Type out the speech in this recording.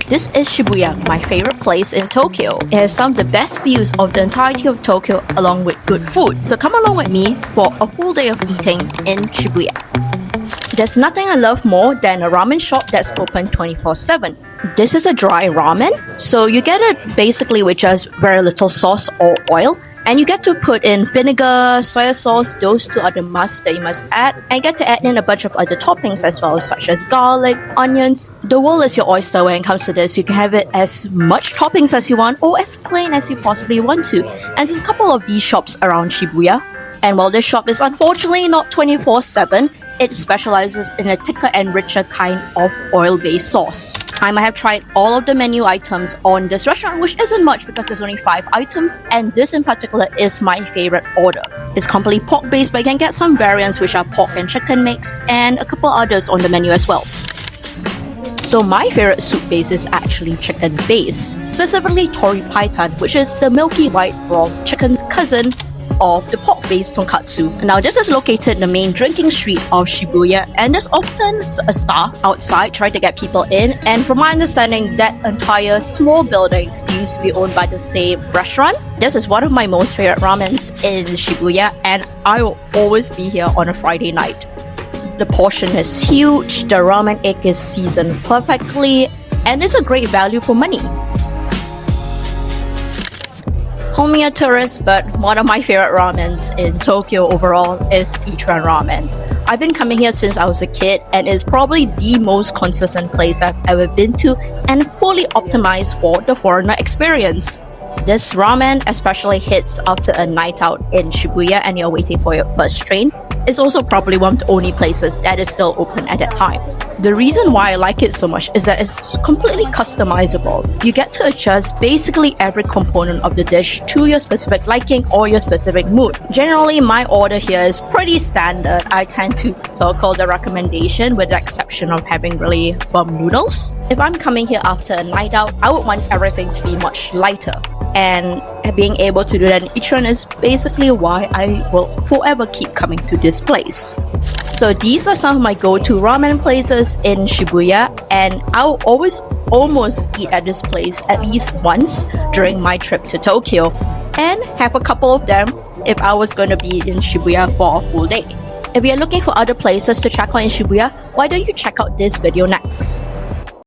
This is Shibuya, my favorite place in Tokyo. It has some of the best views of the entirety of Tokyo along with good food. So come along with me for a full day of eating in Shibuya. There's nothing I love more than a ramen shop that's open 24/7. This is a dry ramen, so you get it basically with just very little sauce or oil. And you get to put in vinegar, soy sauce, those two are the musts that you must add. And you get to add in a bunch of other toppings as well, such as garlic, onions. The world is your oyster when it comes to this. You can have it as much toppings as you want or as plain as you possibly want to. And there's a couple of these shops around Shibuya. And while this shop is unfortunately not 24/7, it specializes in a thicker and richer kind of oil-based sauce. I might have tried all of the menu items on this restaurant, which isn't much because there's only 5 items, and this in particular is my favorite order. It's completely pork-based, but you can get some variants which are pork and chicken mix, and a couple others on the menu as well. So my favorite soup base is actually chicken base, specifically tori paitan, which is the milky white raw chicken's cousin of the pork-based tonkatsu. Now this is located in the main drinking street of Shibuya, and there's often a staff outside trying to get people in, and from my understanding that entire small building seems to be owned by the same restaurant. This is one of my most favorite ramens in Shibuya, and I will always be here on a Friday night. The portion is huge, the ramen egg is seasoned perfectly, and it's a great value for money. Call me a tourist, but one of my favorite ramens in Tokyo overall is Ichiran Ramen. I've been coming here since I was a kid, and it's probably the most consistent place I've ever been to and fully optimized for the foreigner experience. This ramen especially hits after a night out in Shibuya and you're waiting for your first train. It's also probably one of the only places that is still open at that time. The reason why I like it so much is that it's completely customizable. You get to adjust basically every component of the dish to your specific liking or your specific mood. Generally, my order here is pretty standard. I tend to circle the recommendation with the exception of having really firm noodles. If I'm coming here after a night out, I would want everything to be much lighter. And being able to do that in Ichiran is basically why I will forever keep coming to this place. So these are some of my go-to ramen places in Shibuya, and I'll always almost eat at this place at least once during my trip to Tokyo, and have a couple of them if I was going to be in Shibuya for a full day. If you're looking for other places to check out in Shibuya, why don't you check out this video next?